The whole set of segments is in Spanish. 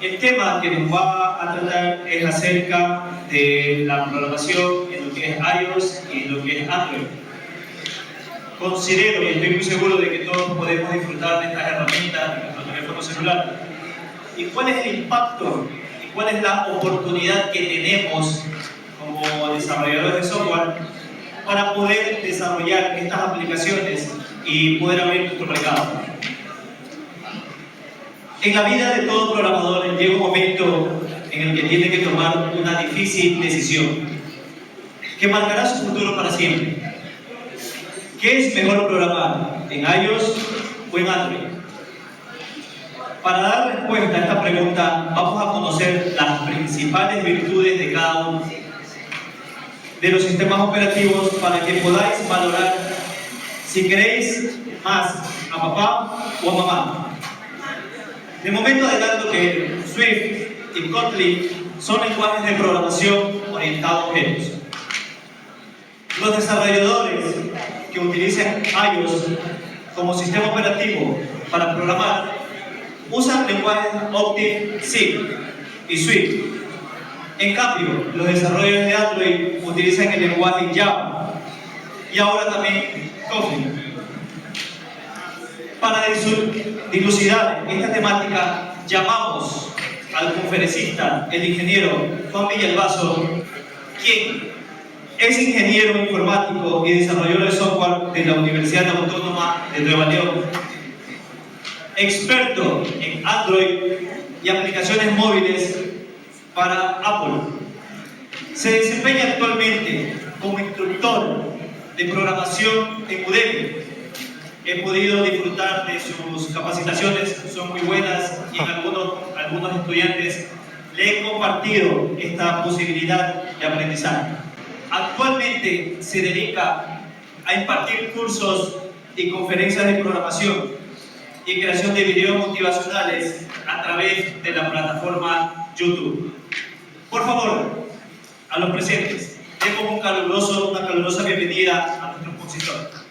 El tema que nos va a tratar es acerca de la programación en lo que es iOS y en lo que es Android. Considero y estoy muy seguro de que todos podemos disfrutar de estas herramientas en nuestro teléfono celular. ¿Y cuál es el impacto y cuál es la oportunidad que tenemos como desarrolladores de software para poder desarrollar estas aplicaciones y poder abrir nuestro mercado? En la vida de todo programador llega un momento en el que tiene que tomar una difícil decisión que marcará su futuro para siempre. ¿Qué es mejor programar, en iOS o en Android? Para dar respuesta a esta pregunta, vamos a conocer las principales virtudes de cada uno de los sistemas operativos para que podáis valorar si queréis más a papá o a mamá. De momento adelanto que Swift y Kotlin son lenguajes de programación orientados a objetos. Los desarrolladores que utilizan iOS como sistema operativo para programar usan lenguajes Objective-C y Swift. En cambio, los desarrolladores de Android utilizan el lenguaje Java y ahora también Kotlin. Para dilucidar esta temática, llamamos al conferencista, el ingeniero Juan Villalbazo, quien es ingeniero informático y desarrollador de software de la Universidad Autónoma de Nueva León, experto en Android y aplicaciones móviles para Apple. Se desempeña actualmente como instructor de programación en Udemy. He podido disfrutar de sus capacitaciones, son muy buenas, y en algunos estudiantes le he compartido esta posibilidad de aprendizaje. Actualmente se dedica a impartir cursos y conferencias de programación y creación de videos motivacionales a través de la plataforma YouTube. Por favor, a los presentes, demos una calurosa bienvenida a nuestro expositor.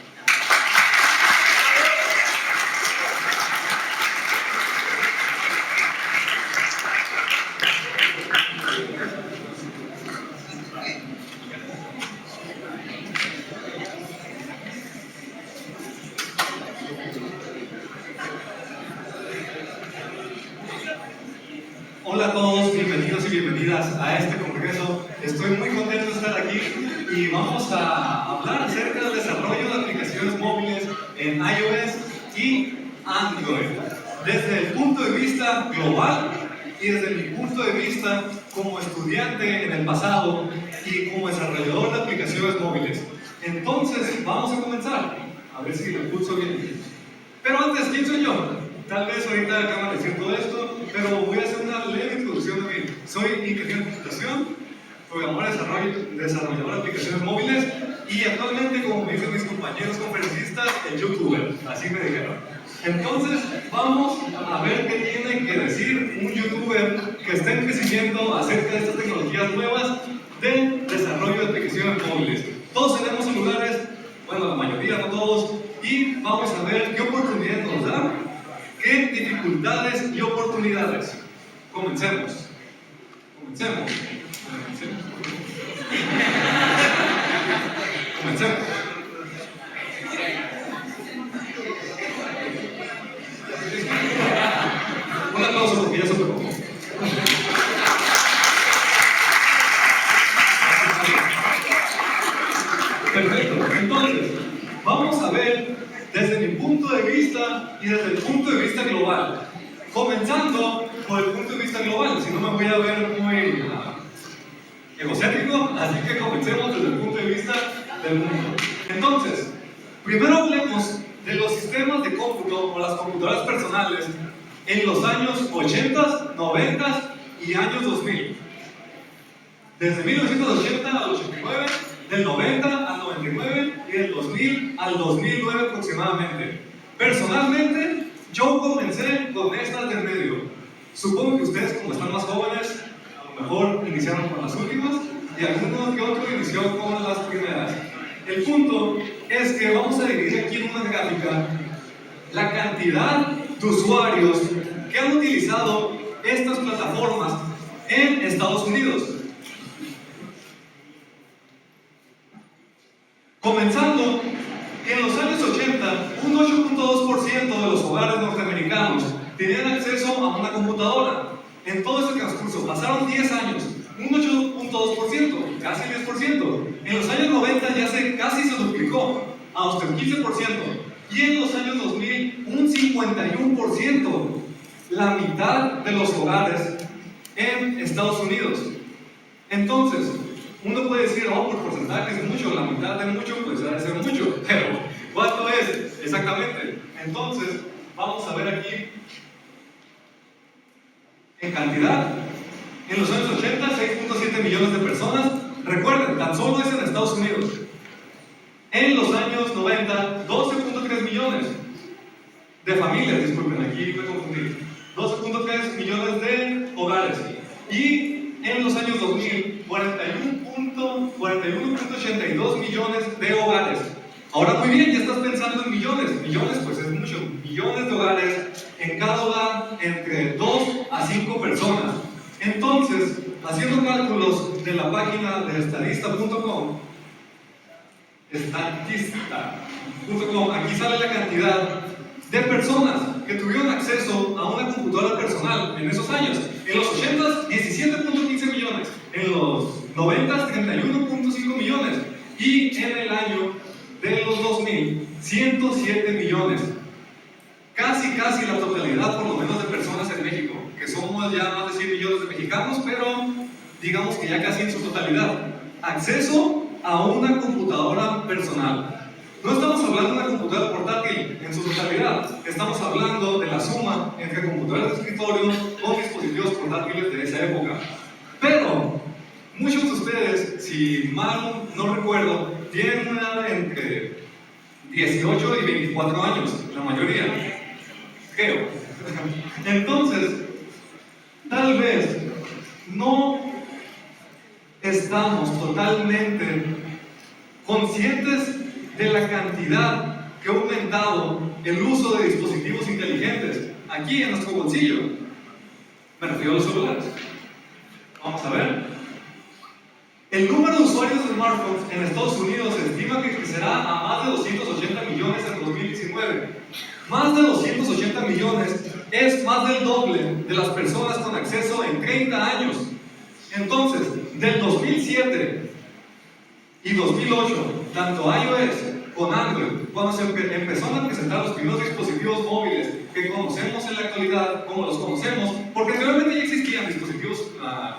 Hola a todos, bienvenidos y bienvenidas a este congreso. Estoy muy contento de estar aquí y vamos a hablar acerca del desarrollo de aplicaciones móviles en iOS y Android, desde el punto de vista global y desde mi punto de vista como estudiante en el pasado y como desarrollador de aplicaciones móviles. Entonces, vamos a comenzar. A ver si lo pulso bien. Pero antes, ¿quién soy yo? Tal vez ahorita acaban de decir todo esto, pero voy a hacer una leve introducción de mí. Soy ingeniero en computación, programador desarrollador de aplicaciones móviles y actualmente, como me dicen mis compañeros conferencistas, el youtuber. Así me dijeron. Entonces, vamos a ver qué tiene que decir un youtuber que esté en crecimiento acerca de estas tecnologías nuevas de desarrollo de aplicaciones móviles. Todos tenemos celulares, bueno, la mayoría, no todos, y vamos a ver qué oportunidades nos da. ¿Qué dificultades y oportunidades? Comencemos. Comencemos. Un aplauso porque ya se preocupó. Perfecto. Entonces, vamos a ver desde mi punto de vista y desde el punto de vista global. Comenzando por el punto de vista global, si no me voy a ver muy egocéntrico, así que comencemos desde el punto de vista del mundo. Entonces, primero hablemos de los sistemas de cómputo o las computadoras personales en los años 80, 90 y años 2000. Desde 1980 al 89, del 90 al 99 y del 2000 al 2009 aproximadamente. Personalmente, yo comencé con estas del medio. Supongo que ustedes, como están más jóvenes, a lo mejor iniciaron con las últimas y alguno que otro inició con las primeras. El punto es que vamos a dividir aquí en una gráfica la cantidad de usuarios que han utilizado estas plataformas en Estados Unidos. Comenzando en los años 80, un 8.2% de los hogares norteamericanos tenían acceso a una computadora. En todo ese transcurso pasaron 10 años, un 8.2%, casi el 10%. En los años 90 ya casi se duplicó a hasta el 15%. Y en los años 2000, un 51%, la mitad de los hogares en Estados Unidos. Entonces, uno puede decir, oh, por porcentaje es mucho, la mitad de mucho, pues debe ser mucho, pero ¿cuánto es? Exactamente. Entonces, vamos a ver aquí, en cantidad, en los años 80, 6.7 millones de personas. Recuerden, tan solo es en Estados Unidos. En los años 90, 12.3 millones de familias, disculpen, aquí me confundí. 12.3 millones de hogares. Y en los años 2000, 41.82 millones de hogares. Ahora muy bien, ya estás pensando en millones. Millones, pues es mucho. Millones de hogares, en cada hogar entre 2 a 5 personas. Entonces, haciendo cálculos de la página de estadista.com, aquí sale la cantidad de personas que tuvieron acceso a una computadora personal en esos años. En los 80s, 17.15 millones. En los 90s, 31.5 millones. Y en el año de los 2000, 107 millones. Casi la totalidad, por lo menos, de personas en México, que somos ya más de 100 millones de mexicanos, pero digamos que ya casi en su totalidad. Acceso a una computadora personal. No estamos hablando de una computadora portátil en su totalidad, estamos hablando de la suma entre computadoras de escritorio o dispositivos portátiles de esa época. Pero muchos de ustedes, si mal no recuerdo, tienen una edad entre 18 y 24 años, la mayoría, creo. Entonces, tal vez no estamos totalmente conscientes de la cantidad que ha aumentado el uso de dispositivos inteligentes aquí en nuestro bolsillo. Me refiero a los celulares. Vamos a ver. El número de usuarios de smartphones en Estados Unidos se estima que crecerá a más de 280 millones en 2019. Más de 280 millones es más del doble de las personas con acceso en 30 años. Entonces, del 2007 y 2008, tanto iOS con Android, cuando se empezaron a presentar los primeros dispositivos móviles que conocemos en la actualidad, como los conocemos, porque anteriormente ya existían dispositivos,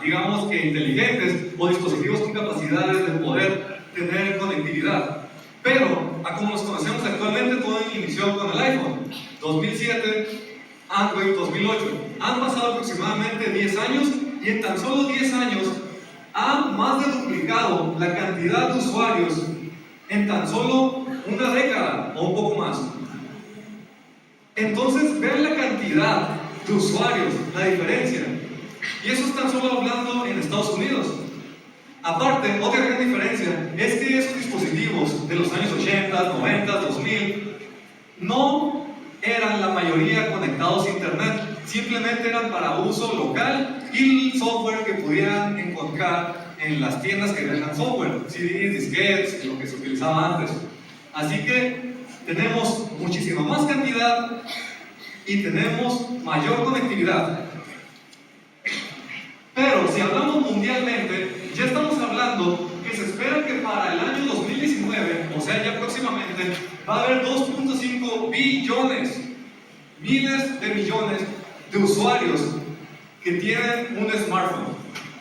digamos que inteligentes, o dispositivos con capacidades de poder tener conectividad. Pero, a como los conocemos actualmente, todo inició con el iPhone, 2007, Android 2008. Han pasado aproximadamente 10 años y en tan solo 10 años ha más de duplicado la cantidad de usuarios en tan solo una década o un poco más. Entonces, ver la cantidad de usuarios, la diferencia, y eso es tan solo hablando en Estados Unidos. Aparte, otra gran diferencia es que esos dispositivos de los años 80, 90, 2000 no eran la mayoría conectados a internet, simplemente eran para uso local y el software que pudieran encontrar en las tiendas que vendan software, CDs, disquetes, lo que se utilizaba antes. Así que tenemos muchísima más cantidad y tenemos mayor conectividad. Pero si hablamos mundialmente, ya estamos hablando que se espera que para el año 2019, o sea ya próximamente, va a haber 2.5 billones, miles de millones de usuarios que tienen un smartphone,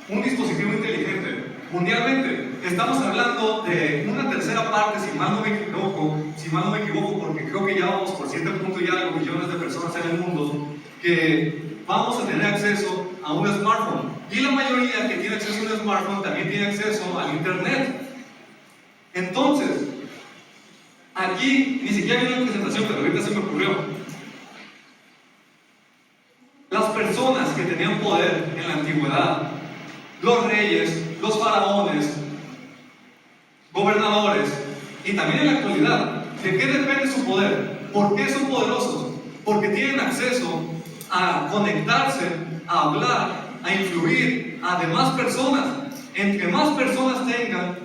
un dispositivo inteligente. Mundialmente, estamos hablando de una tercera parte, si mal no me equivoco, porque creo que ya vamos por 7 puntos y algo millones de personas en el mundo, que vamos a tener acceso a un smartphone. Y la mayoría que tiene acceso a un smartphone también tiene acceso al internet. Entonces, aquí ni siquiera hay una presentación, pero ahorita se me ocurrió. Las personas que tenían poder en la antigüedad, los reyes, los faraones, gobernadores, y también en la actualidad, ¿de qué depende su poder? ¿Por qué son poderosos? Porque tienen acceso a conectarse, a hablar, a influir a demás personas. Entre más personas tengan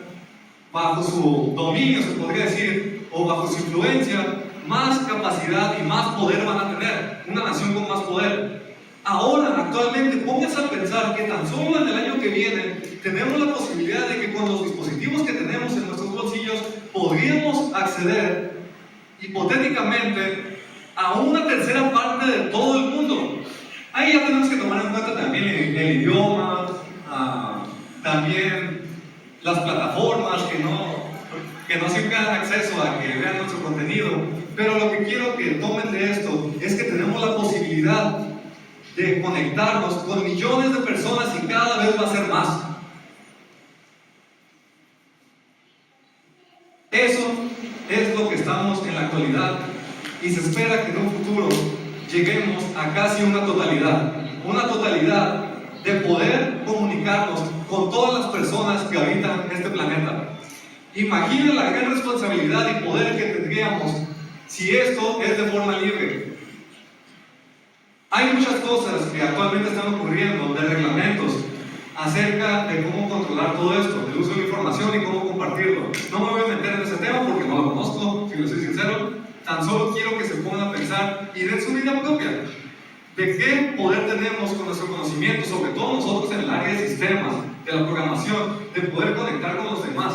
bajo su dominio, se podría decir, o bajo su influencia, más capacidad y más poder van a tener. Una nación con más poder. Ahora, actualmente, pónganse a pensar que tan solo en el año que viene tenemos la posibilidad de que con los dispositivos que tenemos en nuestros bolsillos podríamos acceder, hipotéticamente, a una tercera parte de todo el mundo. Ahí ya tenemos que tomar en cuenta también el idioma, también las plataformas que no siempre dan acceso a que vean nuestro contenido. Pero lo que quiero que tomen de esto es que tenemos la posibilidad de conectarnos con millones de personas y cada vez va a ser más. Eso es lo que estamos en la actualidad y se espera que en un futuro lleguemos a casi una totalidad de poder comunicarnos con todas las personas que habitan este planeta. Imaginen la gran responsabilidad y poder que tendríamos si esto es de forma libre. Hay muchas cosas que actualmente están ocurriendo de reglamentos acerca de cómo controlar todo esto, el uso de la información y cómo compartirlo. No me voy a meter en ese tema porque no lo conozco, si lo soy sincero. Tan solo quiero que se pongan a pensar y den su vida propia. ¿De qué poder tenemos con nuestro conocimiento, sobre todo nosotros en el área de sistemas, de la programación, de poder conectar con los demás?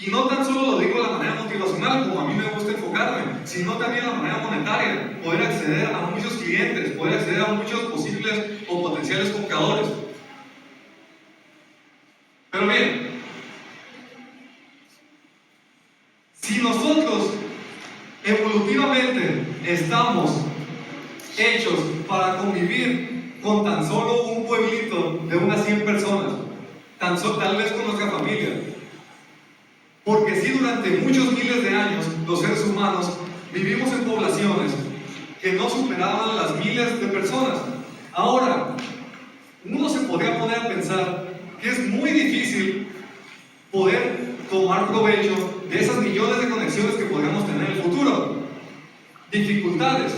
Y no tan solo lo digo de la manera motivacional, como a mí me gusta enfocarme, sino también de la manera monetaria, poder acceder a muchos clientes, poder acceder a muchos posibles o potenciales compradores. Pero bien, si nosotros evolutivamente estamos hechos para convivir con tan solo un pueblito de unas 100 personas, tal vez con nuestra familia, porque si durante muchos miles de años los seres humanos vivimos en poblaciones que no superaban las miles de personas. Ahora, uno se podría poner a pensar que es muy difícil poder tomar provecho de esas millones de conexiones que podríamos tener en el futuro. Dificultades,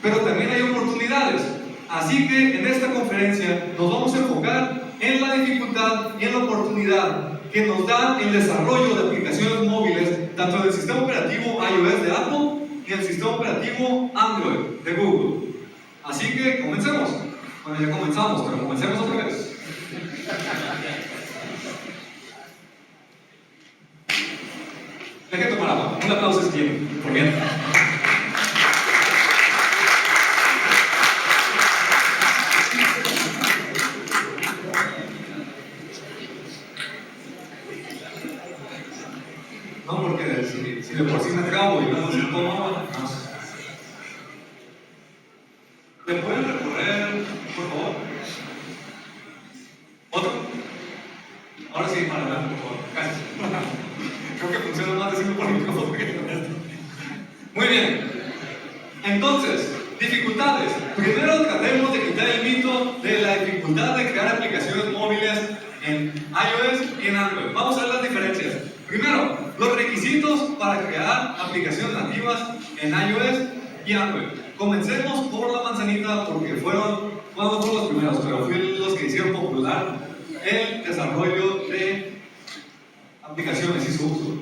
pero también hay oportunidades. Así que en esta conferencia nos vamos a enfocar en la dificultad y en la oportunidad que nos da el desarrollo de aplicaciones móviles, tanto en el sistema operativo iOS de Apple y en el sistema operativo Android de Google. Así que comencemos. Bueno, ya comenzamos, pero comencemos otra vez. Deje tomar agua. Un aplauso es bien, por bien. No, porque si de por sí me trabo y luego si tomo agua, no. ¿Me pueden recorrer, por favor? ¿Otro? Ahora sí, para adelante, por favor. Gracias. Creo que funciona más decirlo por micrófono que con esto. Muy bien. Entonces, dificultades. Primero tratemos de quitar el mito de la dificultad de crear aplicaciones móviles en iOS y en Android. Vamos a ver las diferencias. Primero, los requisitos para crear aplicaciones nativas en iOS y Android. Comencemos por la manzanita porque no fueron los primeros, pero fueron los que hicieron popular el desarrollo de aplicaciones y su uso.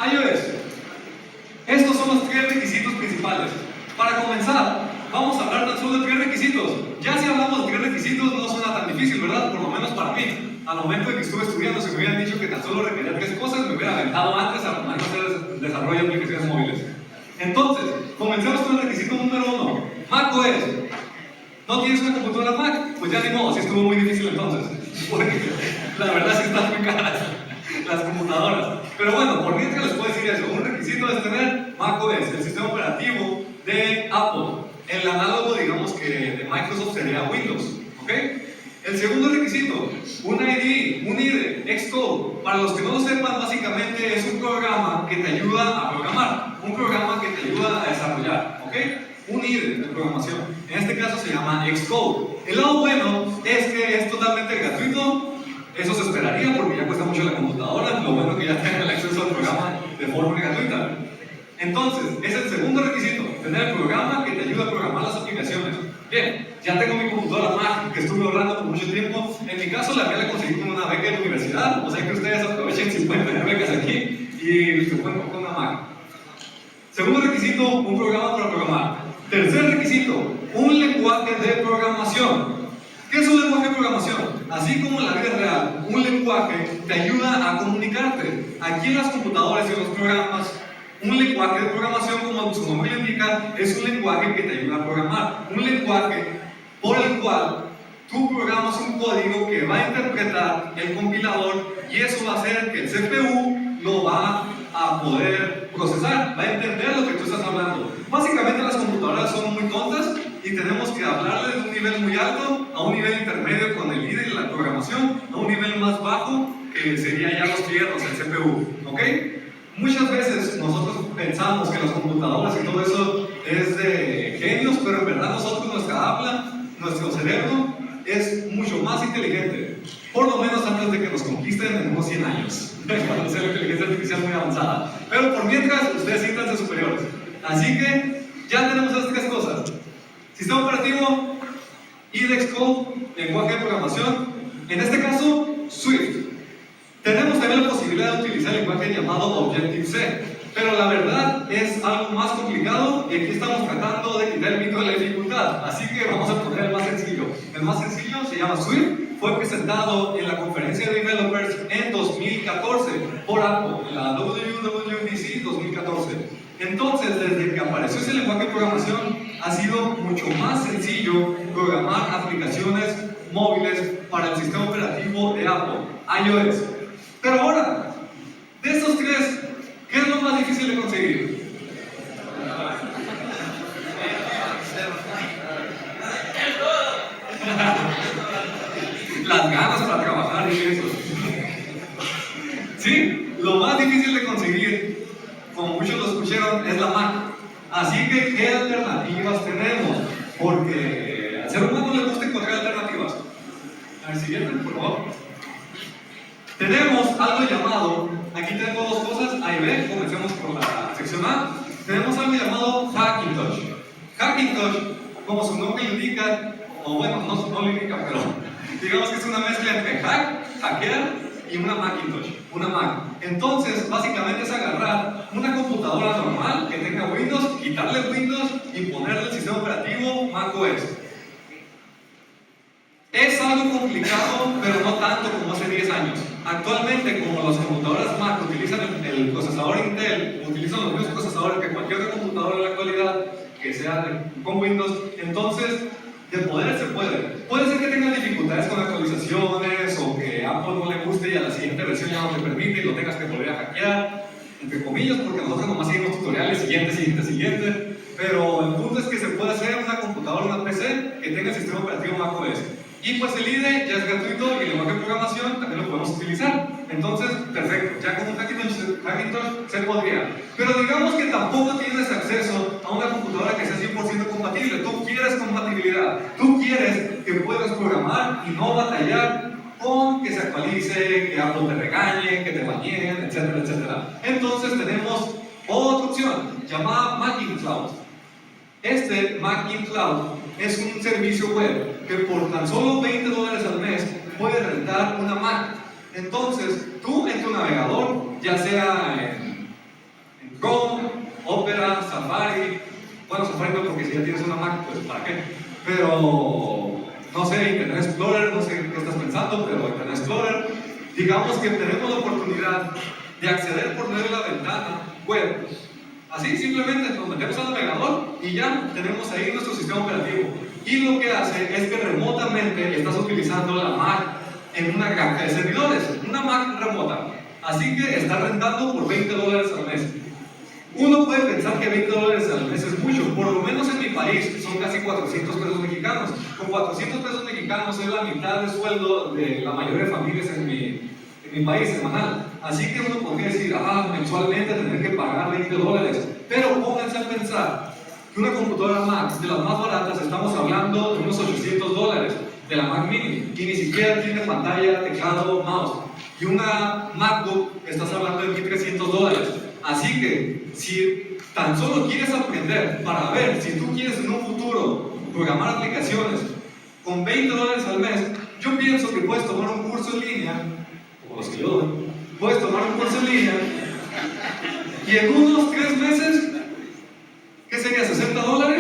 iOS. Estos son los 3 requisitos principales. Para comenzar, vamos a hablar tan solo de 3 requisitos. Ya si hablamos de 3 requisitos no suena tan difícil, ¿verdad? Por lo menos para mí. Al momento en que estuve estudiando, si me hubieran dicho que tan solo requería 3 cosas, me hubiera aventado antes a hacer desarrollo de aplicaciones móviles. Entonces, comencemos con el requisito número 1. macOS. ¿No tienes una computadora Mac? Pues ya ni modo, así estuvo muy difícil entonces. Porque la verdad sí están muy caras las computadoras. Pero bueno, por mientras les puedo decir eso. Un requisito es tener macOS, el sistema operativo de Apple. El análogo, digamos que de Microsoft sería Windows. ¿Ok? El segundo requisito, un IDE, Xcode. Para los que no lo sepan, básicamente es un programa que te ayuda a programar, un programa que te ayuda a desarrollar, ¿ok? Un IDE de programación. En este caso se llama Xcode. El lado bueno es que es totalmente gratuito. Eso se esperaría porque ya cuesta mucho la computadora. Lo bueno es que ya tengan el acceso al programa de forma gratuita. Entonces, es el segundo requisito, tener el programa que te ayuda a programar las aplicaciones. Bien, ya tengo mi computadora Mac que estuve ahorrando por mucho tiempo. En mi caso, la mía la conseguí con una beca de la universidad, o sea que ustedes aprovechen si pueden tener becas aquí y se pueden comprar una Mac. Segundo requisito, un programa para programar. Tercer requisito, un lenguaje de programación. ¿Qué es un lenguaje de programación? Así como en la vida real, un lenguaje te ayuda a comunicarte. Aquí en las computadoras y en los programas, un lenguaje de programación, como su nombre indica, es un lenguaje que te ayuda a programar. Un lenguaje por el cual tú programas un código que va a interpretar el compilador y eso va a hacer que el CPU lo va a poder procesar, va a entender lo que tú estás hablando. Básicamente las computadoras son muy tontas y tenemos que hablarle de un nivel muy alto a un nivel intermedio con el líder de la programación, a un nivel más bajo que sería ya los fierros, el CPU, ¿ok? Muchas veces nosotros pensamos que las computadoras y todo eso es de genios, pero en verdad nosotros, nuestra habla, nuestro cerebro es mucho más inteligente, por lo menos antes de que nos conquisten en unos 100 años, cuando sea la inteligencia artificial muy avanzada. Pero por mientras, ustedes siéntanse superiores. Así que ya tenemos estas tres cosas: sistema operativo, IDEX Code, lenguaje de programación, en este caso, Swift. Tenemos también la posibilidad de utilizar el lenguaje llamado Objective-C, pero la verdad es algo más complicado y aquí estamos tratando de quitar el mito de la dificultad, así que vamos a poner el más sencillo. El más sencillo se llama Swift, fue presentado en la conferencia de developers en 2014 por Apple, en la WWDC 2014. Entonces, desde que apareció ese lenguaje de programación, ha sido mucho más sencillo programar aplicaciones móviles para el sistema operativo de Apple, iOS. Pero ahora, de estos tres, ¿qué es lo más difícil de conseguir? Las ganas para trabajar y eso. Sí, lo más difícil de conseguir, como muchos lo escucharon, es la Mac. Así que, ¿qué alternativas tenemos? Porque al ser humano le gusta encontrar alternativas. Al siguiente, por favor. Tenemos algo llamado, aquí tengo dos cosas, A y B, comencemos por la sección A. Tenemos algo llamado Hackintosh. Hackintosh, como su nombre indica, o bueno, no lo indica, pero digamos que es una mezcla entre hackear y una Macintosh, una Mac. Entonces, básicamente es agarrar una computadora normal que tenga Windows, quitarle Windows y ponerle el sistema operativo macOS. Es algo complicado, pero no tanto como hace 10 años. Actualmente, como las computadoras Mac utilizan el procesador Intel, utilizan los mismos procesadores que cualquier otra computadora en la actualidad, que sea con Windows, entonces, de poder se puede. Puede ser que tengan dificultades con actualizaciones o que a Apple no le guste y a la siguiente versión ya no te permite y lo tengas que volver a hackear, entre comillas, porque nosotros nomás seguimos tutoriales, siguiente. Pero el punto es que se puede hacer una computadora, una PC, que tenga el sistema operativo macOS. Y pues el IDE ya es gratuito y el lenguaje de programación también lo podemos utilizar. Entonces, perfecto, ya con un Hackintosh se podría. Pero digamos que tampoco tienes acceso a una computadora que sea 100% compatible. Tú quieres compatibilidad, tú quieres que puedas programar y no batallar con que se actualice, que Apple te regañe, que te baneen, etcétera. Entonces tenemos otra opción llamada Macintosh. Este Macintosh es un servicio web que por tan solo $20 al mes puede rentar una Mac. Entonces, tú en tu navegador, ya sea en Chrome, Opera, Safari, bueno, Safari no, porque si ya tienes una Mac, pues ¿para qué? Pero, no sé, Internet Explorer, no sé qué estás pensando, pero Internet Explorer, digamos que tenemos la oportunidad de acceder por medio de la ventana web. Así, simplemente nos metemos al navegador y ya tenemos ahí nuestro sistema operativo. Y lo que hace es que remotamente estás utilizando la Mac en una granja de servidores, una Mac remota. Así que está rentando por $20 al mes. Uno puede pensar que $20 al mes es mucho, por lo menos en mi país son casi 400 pesos mexicanos. Con 400 pesos mexicanos es la mitad de sueldo de la mayoría de familias en mi país semanal. Así que uno podría decir, mensualmente tener que pagar $20. Pero pónganse a pensar que una computadora Mac, de las más baratas, estamos hablando de unos $800, de la Mac Mini, y ni siquiera tiene pantalla, teclado, mouse. Y una MacBook, estás hablando de $1,300. Así que, si tan solo quieres aprender para ver si tú quieres en un futuro programar aplicaciones con $20 al mes, yo pienso que puedes tomar un curso en línea, como los que yo doy, puedes tomar un curso en línea y en unos 3 meses, ¿qué sería? $60,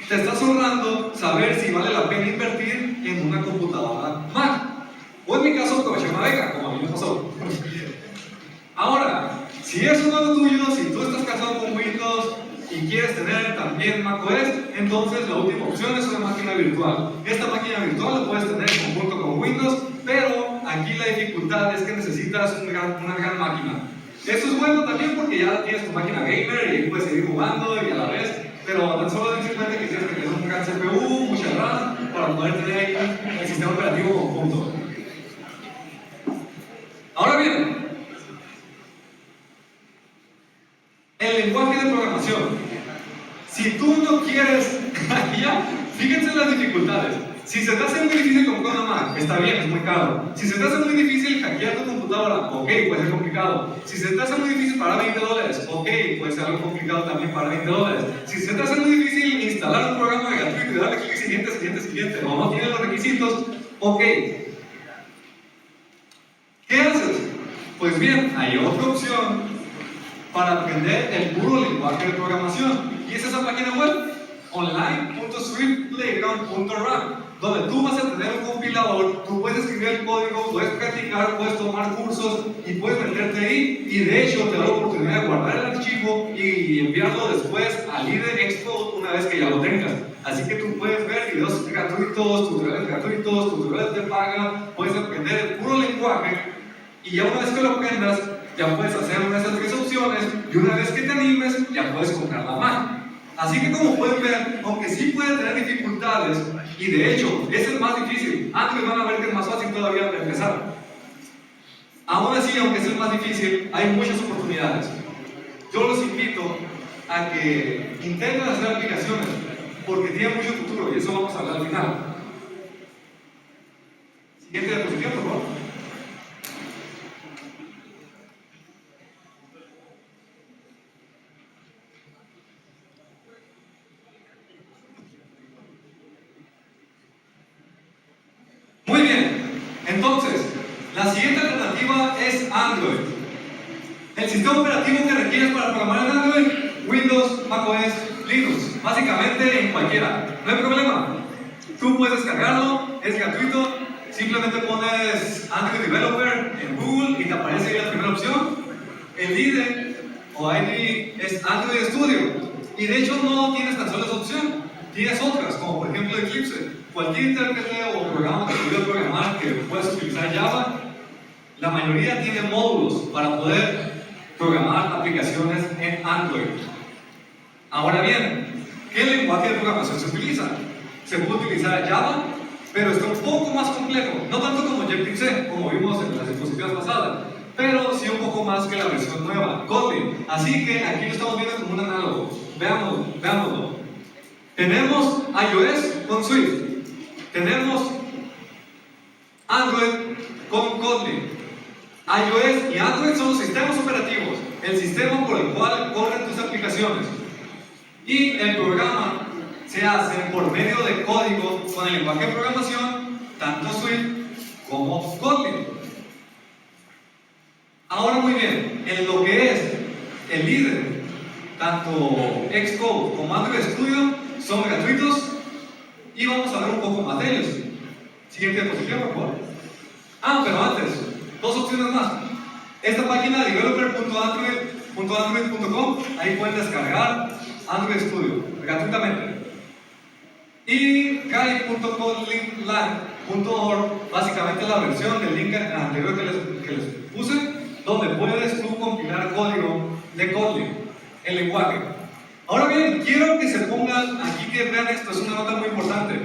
te estás ahorrando saber si vale la pena invertir en una computadora Mac. O en mi caso, aproveché una beca, como a mí me pasó. Ahora, si eso no es lo tuyo, si tú estás casado con Windows y quieres tener también macOS, entonces la última opción es una máquina virtual. Esta máquina virtual la puedes tener en conjunto con Windows, pero aquí la dificultad es que necesitas una gran máquina. Eso es bueno también porque ya tienes tu máquina gamer y puedes seguir jugando y a la vez, pero tan solo simplemente que tienes que tener un gran CPU, mucha RAM, para poder tener ahí el sistema operativo conjunto. Ahora bien, el lenguaje de programación. Si tú no quieres, ya, fíjense en las dificultades. Si se te hace muy difícil comprar una Mac, está bien, es muy caro. Si se te hace muy difícil hackear tu computadora, ok, puede ser complicado. Si se te hace muy difícil pagar $20, ok, puede ser algo complicado también pagar $20. Si se te hace muy difícil instalar un programa gratuito y darle clic siguiente, o no tiene los requisitos, ok. ¿Qué haces? Pues bien, hay otra opción para aprender el puro lenguaje de programación. Y es esa página web, online.swiftplayground.run, donde tú vas a tener un compilador, tú puedes escribir el código, puedes practicar, puedes tomar cursos y puedes meterte ahí. Y de hecho te da la oportunidad de guardar el archivo y enviarlo después al IDE Expo una vez que ya lo tengas. Así que tú puedes ver videos gratuitos, tutoriales de paga, puedes aprender el puro lenguaje y ya una vez que lo aprendas, ya puedes hacer una de esas 3 opciones y una vez que te animes, ya puedes comprar la Mac. Así que como pueden ver, aunque sí puede tener dificultades, y de hecho es el más difícil, antes van a ver que es más fácil todavía de empezar. Aún así, aunque es el más difícil, hay muchas oportunidades. Yo los invito a que intenten hacer aplicaciones, porque tienen mucho futuro y eso vamos a hablar al final. Siguiente diapositiva, por favor. Muy bien, entonces, la siguiente alternativa es Android. El sistema operativo que requieres para programar en Android, Windows, macOS, Linux, básicamente en cualquiera, no hay problema. Tú puedes descargarlo, es gratuito, simplemente pones Android Developer en Google y te aparece ahí la primera opción. El IDE o ID es Android Studio, y de hecho no tienes tan solo esa opción, tienes otras, como por ejemplo Eclipse. Cualquier intérprete o programa que puedas programar que puedas utilizar Java, la mayoría tiene módulos para poder programar aplicaciones en Android. Ahora bien, ¿qué lenguaje de programación se utiliza? Se puede utilizar Java, pero está un poco más complejo, no tanto como Objective-C, como vimos en las diapositivas pasadas, pero sí un poco más que la versión nueva, Kotlin. Así que aquí lo estamos viendo como un análogo. Veámoslo. Tenemos iOS con Swift. Tenemos Android con Kotlin. iOS y Android son los sistemas operativos, el sistema por el cual corren tus aplicaciones. Y el programa se hace por medio de código con el lenguaje de programación, tanto Swift como Kotlin. Ahora muy bien, en lo que es el IDE, tanto Xcode como Android Studio son gratuitos. Y vamos a ver un poco más de ellos. Siguiente diapositiva, por favor. Pero antes, 2 opciones más. Esta página, developer.android.com, ahí pueden descargar Android Studio gratuitamente. Y kai.kotlinlang.org, básicamente la versión del link anterior que les puse, donde puedes tú compilar código de Kotlin, el lenguaje. Ahora bien, quiero que se pongan aquí, que vean esto, es una nota muy importante.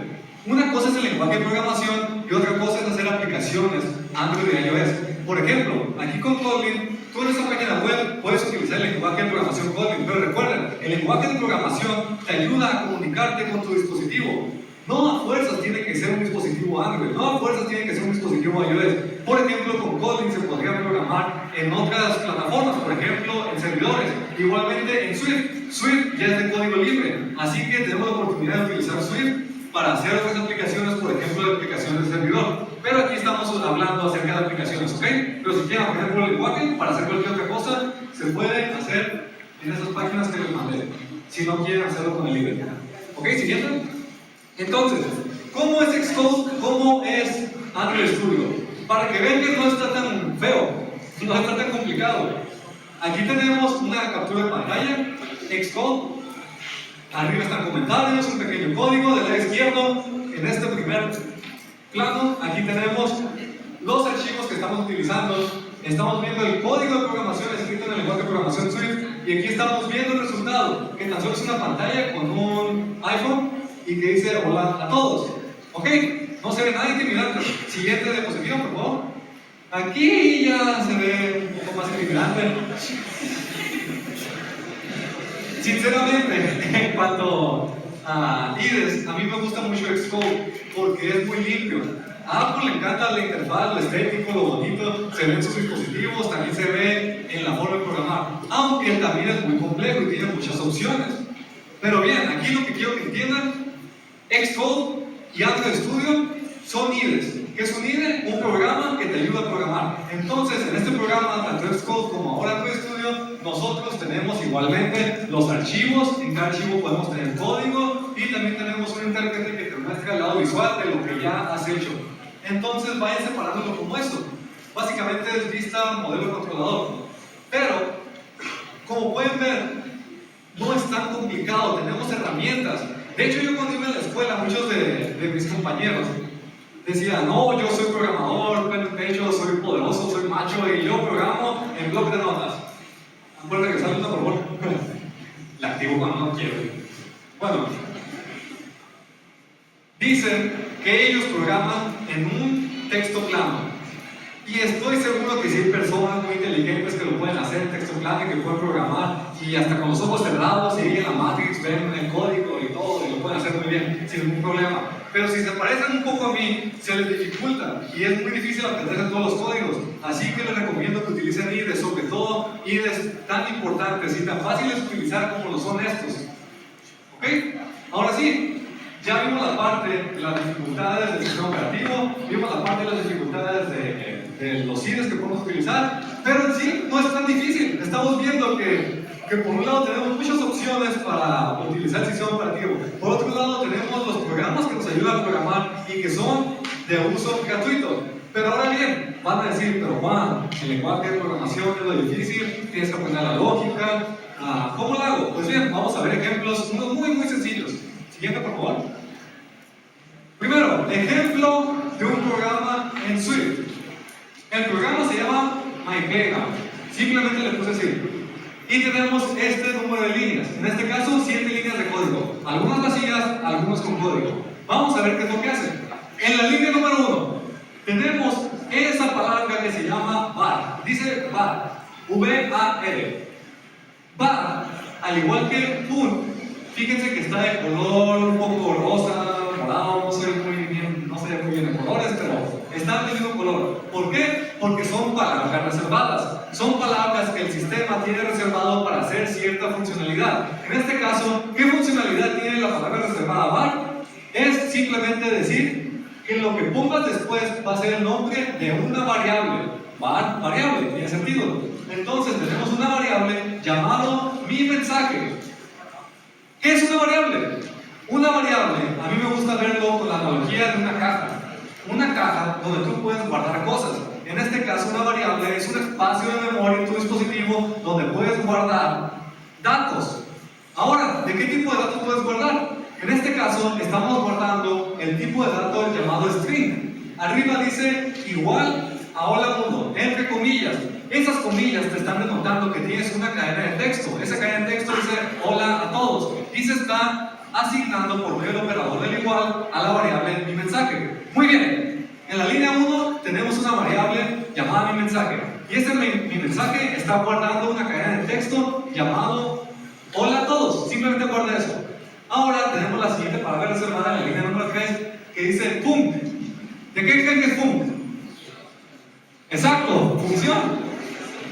Una cosa es el lenguaje de programación y otra cosa es hacer aplicaciones Android y iOS. Por ejemplo, aquí con Kotlin, tú en esta página web puedes utilizar el lenguaje de programación Kotlin, pero recuerden, el lenguaje de programación te ayuda a comunicarte con tu dispositivo. No a fuerzas tiene que ser un dispositivo Android, no a fuerzas tiene que ser un dispositivo iOS. Por ejemplo, con Kotlin se podría programar en otras plataformas, por ejemplo, en servidores, igualmente en Swift. Swift ya es de código libre, así que tenemos la oportunidad de utilizar Swift para hacer otras aplicaciones, por ejemplo, de aplicaciones de servidor. Pero aquí estamos hablando acerca de aplicaciones, ¿ok? Pero si quieren aprender por el lenguaje, para hacer cualquier otra cosa, se puede hacer en esas páginas que les mandé, si no quieren hacerlo con el libre. ¿Ok? ¿Siguiente? Entonces, ¿cómo es Xcode? ¿Cómo es Android Studio? Para que vean que no está tan feo, no está tan complicado. Aquí tenemos una captura de pantalla, Xcode. Arriba están comentarios, un pequeño código. Del lado izquierdo, en este primer plano, aquí tenemos los archivos que estamos utilizando. Estamos viendo el código de programación escrito en el lenguaje de programación Swift. Y aquí estamos viendo el resultado, que tan solo es una pantalla con un iPhone y que dice hola a todos. ¿Ok? No se ve nada intimidante. Siguiente diapositiva, por favor. Aquí ya se ve un poco más intimidante. Sinceramente, en cuanto a IDEs, a mí me gusta mucho Xcode porque es muy limpio. A Apple le encanta la interfaz, lo estético, lo bonito, se ve en sus dispositivos, también se ve en la forma de programar, aunque también es muy complejo y tiene muchas opciones. Pero bien, aquí lo que quiero que entiendan, Xcode y Android Studio son IDEs. ¿Qué es un IDE? Un programa que te ayuda a programar. Entonces, en este programa, tanto Xcode como ahora Android Studio, nosotros tenemos igualmente los archivos. En cada archivo podemos tener código y también tenemos un intérprete que te muestra el lado visual de lo que ya has hecho. Entonces, vayan separándolo como esto. Básicamente es vista modelo controlador. Pero, como pueden ver, no es tan complicado, tenemos herramientas. De hecho, yo cuando iba a la escuela, muchos de mis compañeros decían, no, yo soy programador, pen en pecho, soy poderoso, soy macho y yo programo en bloc de notas. ¿Puedes regresar una, por favor? La activo cuando no quiero. Bueno, dicen que ellos programan en un texto plano. Y estoy seguro que sí hay personas muy inteligentes que lo pueden hacer en texto plano y que pueden programar y hasta con los ojos cerrados y en la Matrix ven el código y todo y lo pueden hacer muy bien, sin ningún problema. Pero si se parecen un poco a mí, se les dificulta y es muy difícil aprender todos los códigos. Así que les recomiendo que utilicen IDEs, sobre todo IDEs tan importantes y tan fáciles de utilizar como lo son estos. ¿Ok? Ahora sí, ya vimos la parte de las dificultades del sistema operativo, vimos la parte de las dificultades de los IDEs que podemos utilizar, pero en sí no es tan difícil. Estamos viendo que por un lado tenemos muchas opciones para utilizar el sistema operativo, por otro lado tenemos los programas que nos ayudan a programar y que son de uso gratuito. Pero ahora bien, van a decir, pero Juan, el lenguaje de programación es lo difícil, tienes que aprender la lógica, ¿cómo lo hago? Pues bien, vamos a ver ejemplos, unos muy sencillos. Siguiente, por favor. Primero, ejemplo de un programa en Swift. El programa se llama MyPlayground. Simplemente le puse así. Y tenemos este número de líneas. En este caso, 7 líneas de código. Algunas vacías, algunas con código. Vamos a ver qué es lo que hace. En la línea número 1, tenemos esa palabra que se llama var. Dice var. V-A-R. Var, al igual que fun, fíjense que está de color un poco rosa, morado, no sé muy bien de colores, pero está del mismo color. ¿Por qué? Porque son palabras reservadas. Son palabras que el sistema tiene reservado para hacer cierta funcionalidad. En este caso, ¿qué funcionalidad tiene la palabra reservada var? Es simplemente decir que lo que pongas después va a ser el nombre de una variable. Var, variable, tiene sentido. Entonces tenemos una variable llamado mi mensaje. ¿Qué es una variable? Una variable, a mí me gusta verlo con la analogía de una caja. Una caja donde tú puedes guardar cosas. En este caso, una variable es un espacio de memoria en tu dispositivo donde puedes guardar datos. Ahora, ¿de qué tipo de datos puedes guardar? En este caso, estamos guardando el tipo de dato llamado string. Arriba dice igual a hola mundo, entre comillas. Esas comillas te están denotando que tienes una cadena de texto. Esa cadena de texto dice hola a todos y se está asignando por medio del operador del igual a la variable mi mensaje. Muy bien, en la línea 1 tenemos una variable llamada mi mensaje y este mi mensaje está guardando una cadena de texto llamado hola a todos. Simplemente guarda eso. Ahora tenemos la siguiente palabra reservada en la línea número 3 que dice pum. ¿De qué creen que es pum? Exacto, función.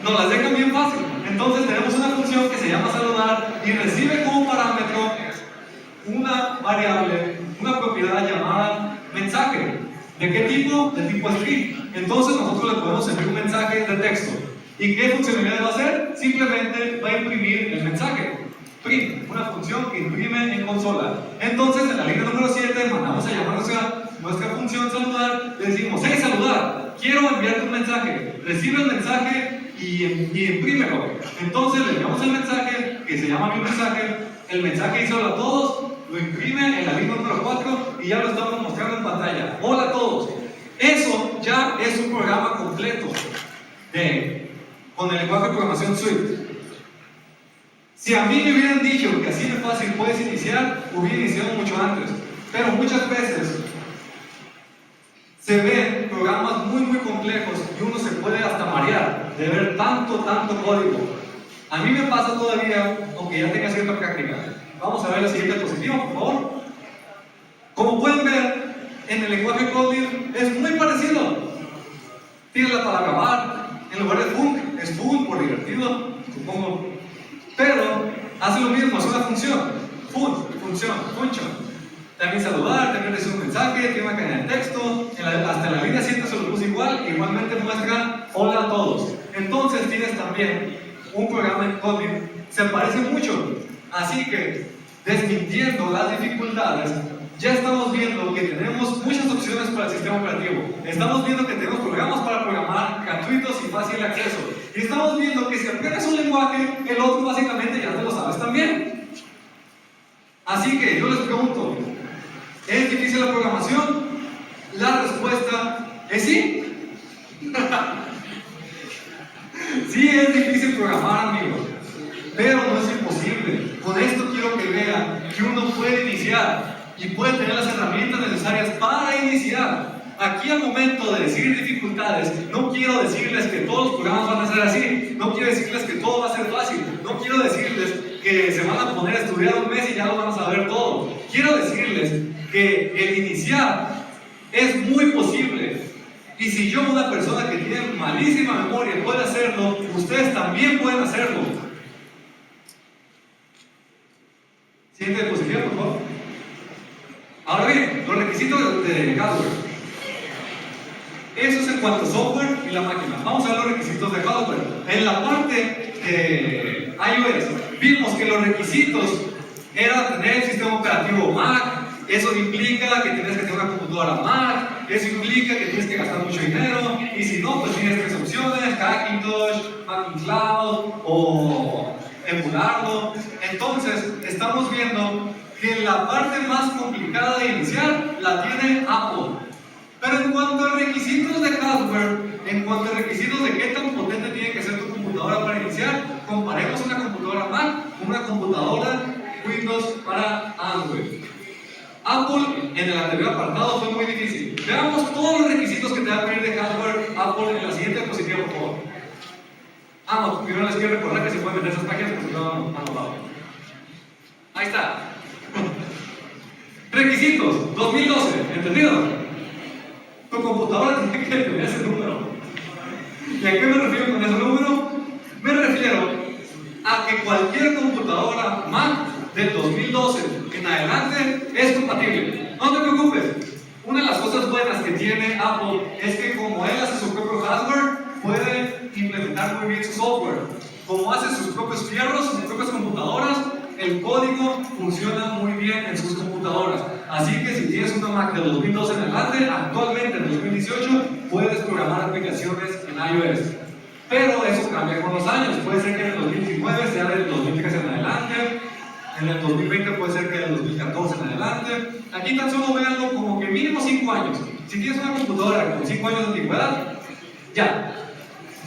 Nos las dejan bien fácil. Entonces tenemos una función que se llama saludar y recibe como parámetro una variable, una propiedad llamada mensaje. ¿De qué tipo? De tipo string. Entonces nosotros le podemos enviar un mensaje de texto. ¿Y qué funcionalidad va a hacer? Simplemente va a imprimir el mensaje. Print, una función que imprime en consola. Entonces en la línea número 7 mandamos a llamar nuestra función saludar, le decimos, hey saludar, quiero enviarte un mensaje. Recibe el mensaje y imprímelo. Entonces le enviamos el mensaje, que se llama mi mensaje, el mensaje dice hola a todos, lo imprime en la línea número 4 y ya lo estamos mostrando en pantalla. Hola a todos. Eso ya es un programa completo con el lenguaje de programación Swift. Si a mí me hubieran dicho que así de fácil puedes iniciar, hubiera iniciado mucho antes. Pero muchas veces se ven programas muy complejos y uno se puede hasta marear de ver tanto código. A mí me pasa todavía, aunque ya tenga cierta práctica. Vamos a ver la siguiente diapositiva, por favor. Como pueden ver, en el lenguaje Kotlin es muy parecido. Tiene la palabra var, en lugar de func, es fun por divertido, supongo. Pero hace lo mismo, es una función. Function. También saludar, también recibir un mensaje, tiene una cadena de texto, hasta en la línea 7 se lo puse igual, igualmente muestra hola a todos. Entonces tienes también un programa en Kotlin, se parece mucho. Así que, desmintiendo las dificultades, ya estamos viendo que tenemos muchas opciones para el sistema operativo. Estamos viendo que tenemos programas para programar gratuitos y fácil de acceso. Y estamos viendo que si aprendes un lenguaje, el otro básicamente ya te lo sabes también. Así que yo les pregunto, ¿es difícil la programación? La respuesta es sí. Sí es difícil programar, amigos, pero no es imposible. Con esto quiero que vean que uno puede iniciar y puede tener las herramientas necesarias para iniciar. Aquí al momento de decir dificultades, no quiero decirles que todos los programas van a ser así, no quiero decirles que todo va a ser fácil, no quiero decirles que se van a poner a estudiar un mes y ya lo van a saber todo. Quiero decirles que el iniciar es muy posible. Y si yo, una persona que tiene malísima memoria, puede hacerlo, ustedes también pueden hacerlo. Siguiente diapositiva, por favor. Ahora bien, los requisitos de hardware. Eso es en cuanto a software y la máquina. Vamos a ver los requisitos de hardware. En la parte de iOS, vimos que los requisitos eran tener el sistema operativo Mac. Eso implica que tienes que tener una computadora Mac. Eso implica que tienes que gastar mucho dinero. Y si no, pues tienes tres opciones: Hackintosh, Macintosh o emularlo. Entonces, estamos viendo que la parte más complicada de iniciar la tiene Apple. Pero en cuanto a requisitos de hardware, en cuanto a requisitos de qué tan potente tiene que ser tu computadora para iniciar, comparemos una computadora Mac con una computadora Windows para Android. Apple en el anterior apartado fue muy difícil. Veamos todos los requisitos que te va a pedir de hardware Apple en la siguiente diapositiva, por favor. No, primero les quiero recordar que se pueden meter esas páginas porque no han anotado. Ahí está. Requisitos 2012, ¿entendido? Tu computadora tiene que tener ese número. ¿Y a qué me refiero con ese número? Me refiero a que cualquier computadora Mac del 2012 en adelante es compatible. No te preocupes. Una de las cosas buenas que tiene Apple es que como él hace su propio hardware, puede implementar muy bien su software. Como hace sus propios fierros, sus propias computadoras, el código funciona muy bien en sus computadoras. Así que si tienes una Mac del 2012 en adelante, actualmente en 2018 puedes programar aplicaciones en iOS. Pero eso cambia con los años. Puede ser que en el 2019 sea del 2013 en adelante, en el 2020 puede ser que del 2014 en adelante. Aquí tan solo véanlo como que mínimo 5 años. Si tienes una computadora con 5 años de antigüedad, ya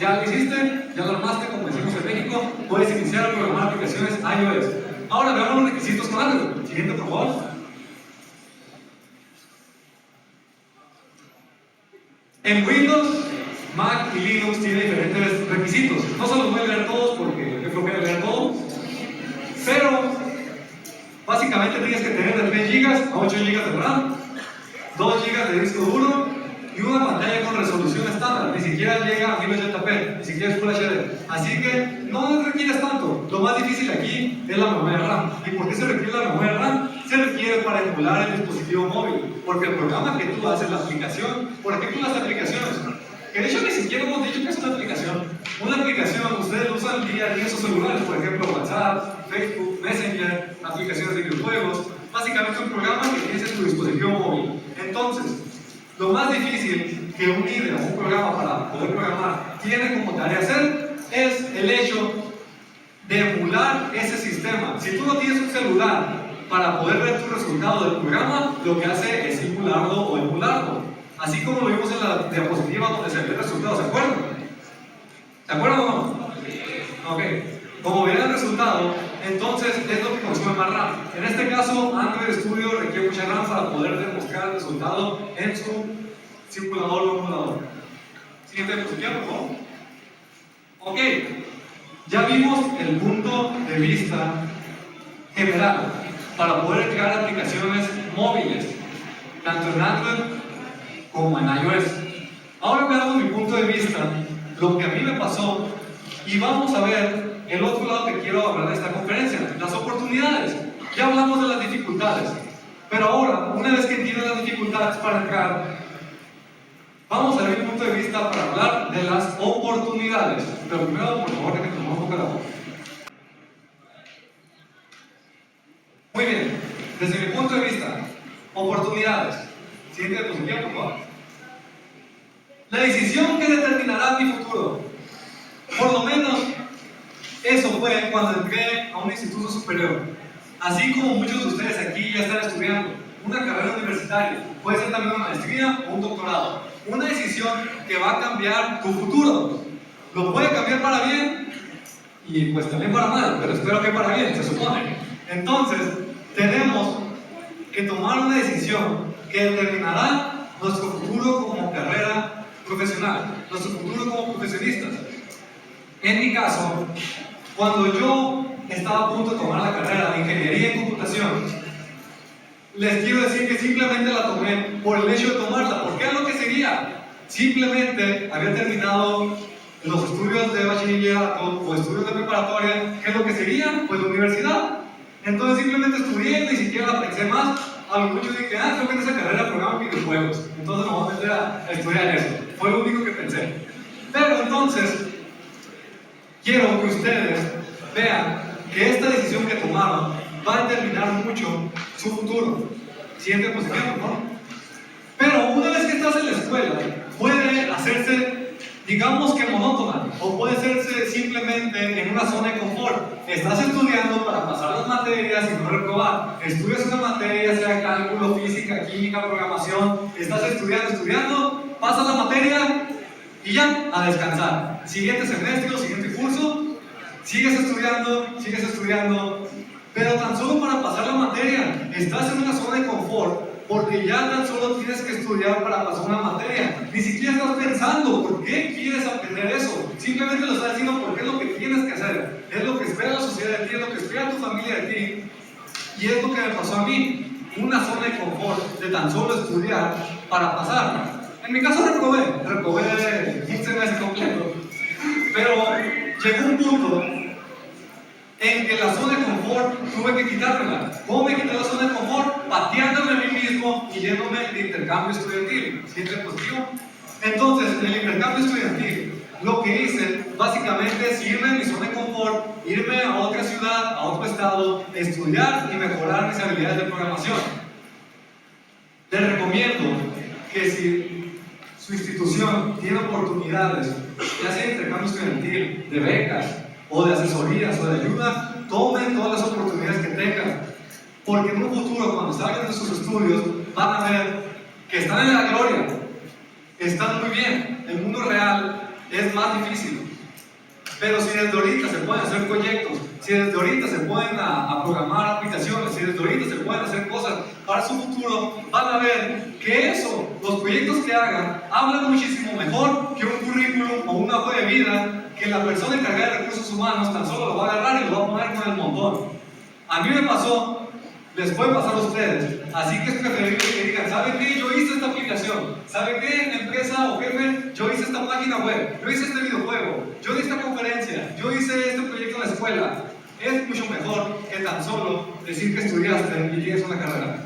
lo hiciste, ya lo armaste, como decimos en México, puedes iniciar a programar aplicaciones iOS. Ahora veamos los requisitos con Android. Siguiente, por favor. En Windows, Mac y Linux tienen diferentes requisitos. No se los voy a leer todos porque es flojera leer todos. Pero básicamente tienes que tener de 3 GB a 8 GB de RAM, 2 GB de disco duro y una pantalla con resolución estándar. Ni siquiera llega a 1080p, ni siquiera es Full HD. Así que no es Lo más difícil aquí es la memoria RAM. ¿Y por qué se requiere la memoria RAM? Se requiere para emular el dispositivo móvil, porque el programa que tú haces, la aplicación, por ejemplo las aplicaciones, que de hecho ni siquiera hemos dicho que es una aplicación. Una aplicación, ustedes lo usan día a día en sus celulares, por ejemplo WhatsApp, Facebook, Messenger, aplicaciones de videojuegos, básicamente un programa que tienes en tu dispositivo móvil. Entonces, lo más difícil que un líder o un programa para poder programar tiene como tarea hacer es el hecho de emular ese sistema. Si tú no tienes un celular para poder ver tu resultado del programa, lo que hace es simularlo o emularlo. Así como lo vimos en la diapositiva donde se ve el resultado, ¿se acuerdan? ¿Se acuerdan o no? Ok. Como ven el resultado, entonces es lo que consume más RAM. En este caso, Android Studio requiere mucha RAM para poder demostrar el resultado en su simulador o emulador. Siguiente diapositiva, por favor. Ok. Ya vimos el punto de vista general para poder crear aplicaciones móviles, tanto en Android como en iOS. Ahora veamos mi punto de vista, lo que a mí me pasó, y vamos a ver el otro lado que quiero hablar de esta conferencia, las oportunidades. Ya hablamos de las dificultades, pero ahora, una vez que entiendes las dificultades para entrar, vamos a ver mi punto de vista para hablar de las oportunidades. Pero primero, por favor, déjenme tomar un poco de agua. Muy bien, desde mi punto de vista, oportunidades. Siguiente diapositiva, por favor. La decisión que determinará mi futuro. Por lo menos, eso fue cuando entré a un instituto superior. Así como muchos de ustedes aquí ya están estudiando una carrera universitaria, puede ser también una maestría o un doctorado. Una decisión que va a cambiar tu futuro. Lo puede cambiar para bien y pues también para mal, pero espero que para bien, se supone. Entonces, tenemos que tomar una decisión que determinará nuestro futuro como carrera profesional, nuestro futuro como profesionistas. En mi caso, cuando yo estaba a punto de tomar la carrera de Ingeniería en Computación, les quiero decir que simplemente la tomé por el hecho de tomarla, porque es lo que seguía. Simplemente había terminado los estudios de bachillerato o estudios de preparatoria, ¿qué es lo que seguía? Pues la universidad. Entonces simplemente estudié, ni siquiera la pensé más. A lo mucho dije, creo que en esa carrera programa videojuegos, entonces me voy a meter a estudiar eso. Fue lo único que pensé. Pero entonces, quiero que ustedes vean que esta decisión que tomaron va a determinar mucho su futuro. Siguiente posición, ¿no? Pero una vez que estás en la escuela, puede hacerse, digamos que monótona, o puede hacerse simplemente en una zona de confort. Estás estudiando para pasar las materias y no reprobar. Estudias una materia, sea cálculo, física, química, programación. Estás estudiando, pasas la materia y ya, a descansar. Siguiente semestre o siguiente curso, sigues estudiando, pero tan solo para pasar la materia. Estás en una zona de confort porque ya tan solo tienes que estudiar para pasar una materia. Ni siquiera estás pensando por qué quieres aprender eso. Simplemente lo estás haciendo porque es lo que tienes que hacer. Es lo que espera la sociedad de ti, es lo que espera tu familia de ti. Y es lo que me pasó a mí. Una zona de confort de tan solo estudiar para pasar. En mi caso reprobé un semestre completo. Pero llegó un punto en que la zona de confort tuve que quitármela. ¿Cómo me quité la zona de confort? Pateándome a mí mismo y yéndome de intercambio estudiantil. ¿Siente positivo? Entonces, en el intercambio estudiantil, lo que hice básicamente es irme de mi zona de confort, irme a otra ciudad, a otro estado, estudiar y mejorar mis habilidades de programación. Les recomiendo que si su institución tiene oportunidades, ya sea de intercambio estudiantil, de becas, o de asesorías o de ayuda, tomen todas las oportunidades que tengan, porque en un futuro, cuando salgan de sus estudios, van a ver que están en la gloria, están muy bien. El mundo real es más difícil, pero si desde ahorita se pueden hacer proyectos, si desde ahorita se pueden a programar aplicaciones, si desde ahorita se pueden hacer cosas para su futuro, van a ver que eso, los proyectos que hagan, hablan muchísimo mejor que un currículum o una hoja de vida que la persona encargada de recursos humanos tan solo lo va a agarrar y lo va a poner con el montón. A mí me pasó, les puede pasar a ustedes, así que es preferible que digan, ¿saben qué? Yo hice esta aplicación, ¿saben qué? Empresa o jefe, yo hice esta página web, yo hice este videojuego, yo di esta conferencia, yo hice este proyecto en la escuela. es mucho mejor que tan solo decir que estudiaste y tienes una carrera.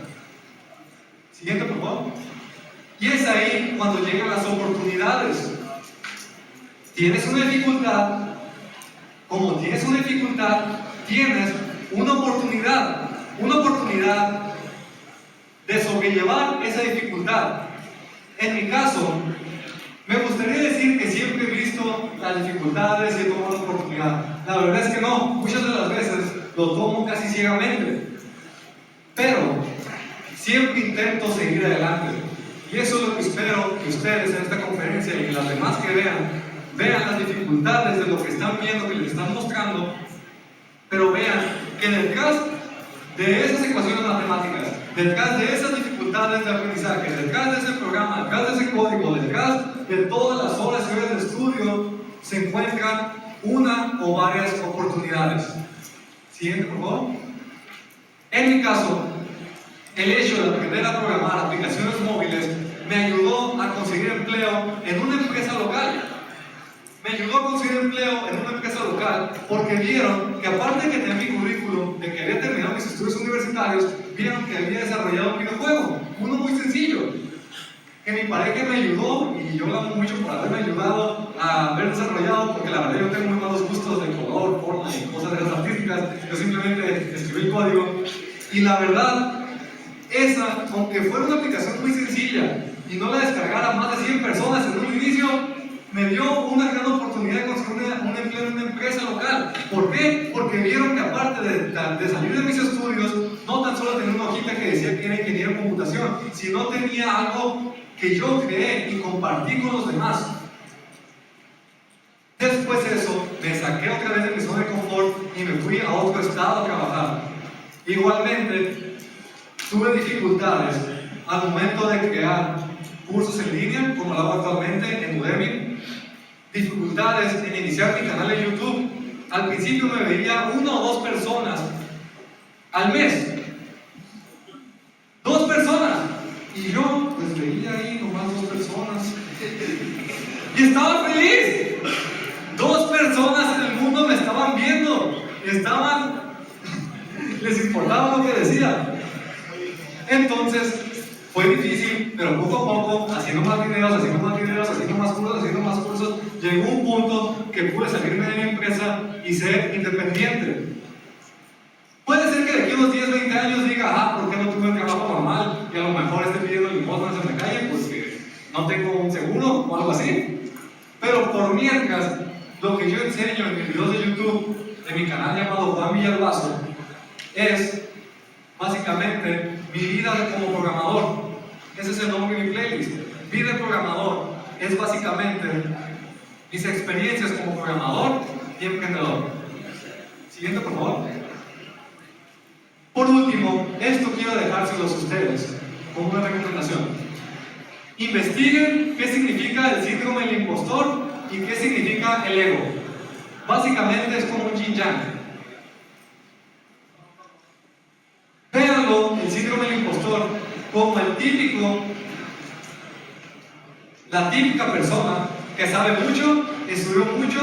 Siguiente, por favor. Y es ahí cuando llegan las oportunidades. Tienes una dificultad, como tienes una dificultad, tienes una oportunidad de sobrellevar esa dificultad. En mi caso, me gustaría decir que siempre he visto las dificultades y he tomado la oportunidad. La verdad es que no, muchas de las veces lo tomo casi ciegamente. Pero siempre intento seguir adelante. Y eso es lo que espero que ustedes en esta conferencia y las demás que vean las dificultades de lo que están viendo, que les están mostrando, pero vean que detrás de esas ecuaciones matemáticas, detrás de esas dificultades de aprendizaje, detrás de ese programa, detrás de ese código, detrás de todas las horas y horas de estudio, se encuentran una o varias oportunidades. Siguiente, por favor. En mi caso, el hecho de aprender a programar aplicaciones móviles me ayudó a conseguir empleo en una empresa local. Me ayudó a conseguir empleo en una empresa local porque vieron que, aparte de que tenía mi currículum de que había terminado mis estudios universitarios, vieron que había desarrollado un videojuego, uno muy sencillo, que mi pareja me ayudó, y yo lo amo mucho por haberme ayudado a haber desarrollado, porque la verdad yo tengo muy malos gustos de color, forma y cosas de esas artísticas. Yo simplemente escribí el código, y la verdad, esa, aunque fuera una aplicación muy sencilla y no la descargara más de 100 personas en un inicio, me dio una gran oportunidad de conseguir un empleo en una empresa local. ¿Por qué? Porque vieron que, aparte de salir de mis estudios, no tan solo tenía una hojita que decía que era ingeniero en computación, sino tenía algo que yo creé y compartí con los demás. Después de eso, me saqué otra vez de mi zona de confort y me fui a otro estado a trabajar. Igualmente, tuve dificultades al momento de crear cursos en línea, como lo hago actualmente en Udemy. Dificultades en iniciar mi canal de YouTube. Al principio me veía 1 o 2 personas al mes. 2 personas. Y yo, pues veía ahí nomás 2 personas. Y estaba feliz. 2 personas en el mundo me estaban viendo. Les importaba lo que decía. Entonces, fue difícil, pero poco a poco, haciendo más videos, haciendo más cursos, llegó un punto que pude salirme de mi empresa y ser independiente. Puede ser que de aquí a unos 10, 20 años diga, ¿por qué no tuve un trabajo normal? Y a lo mejor esté pidiendo limosna en la calle, pues que no tengo un seguro o algo así. Pero por mientras, lo que yo enseño en mis videos de YouTube, de mi canal llamado Juan Villalbazo, es básicamente mi vida como programador. Ese es el nombre de mi playlist. Vida de programador es básicamente mis experiencias como programador y emprendedor. Siguiente, por favor. Por último, esto quiero dejárselos a ustedes como una recomendación. Investiguen qué significa el síndrome del impostor y qué significa el ego. Básicamente es como un yin yang. Véanlo, el síndrome del impostor, como la típica persona que sabe mucho, estudió mucho,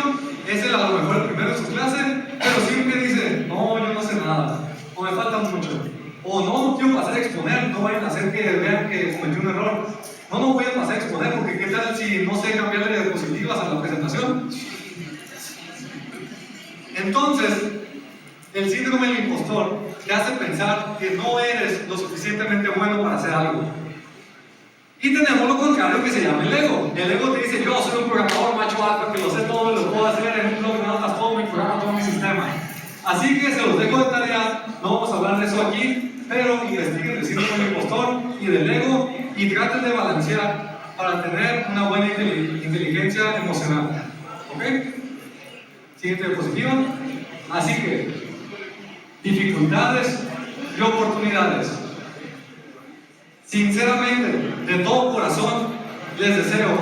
es a lo mejor el primero en su clase, pero siempre dice, no, yo no sé nada, o me falta mucho, o no quiero pasar a exponer, no vayan a hacer que vean que cometí un error, no voy a pasar a exponer porque qué tal si no sé cambiarle de diapositivas a la presentación. Entonces, el síndrome del impostor te hace pensar que no eres lo suficientemente bueno para hacer algo. Y tenemos lo contrario, que se llama el ego. El ego te dice, yo soy un programador macho alfa que lo sé todo, lo puedo hacer en un blog de notas, todo mi programa, todo mi sistema. Así que se los dejo de tarea, no vamos a hablar de eso aquí, pero investiguen el síndrome del impostor y del ego y traten de balancear para tener una buena inteligencia emocional. ¿Ok? Siguiente diapositiva. Así que, dificultades y oportunidades. Sinceramente, de todo corazón, les deseo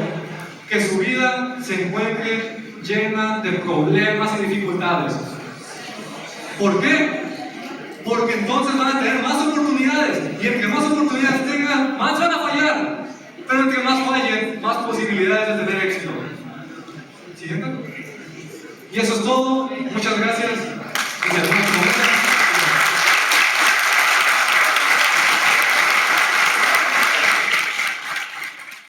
que su vida se encuentre llena de problemas y dificultades. ¿Por qué? Porque entonces van a tener más oportunidades, y entre más oportunidades tengan, más van a fallar. Pero entre más fallen, más posibilidades de tener éxito. ¿Siguiente? Y eso es todo. Muchas gracias. Muchas gracias.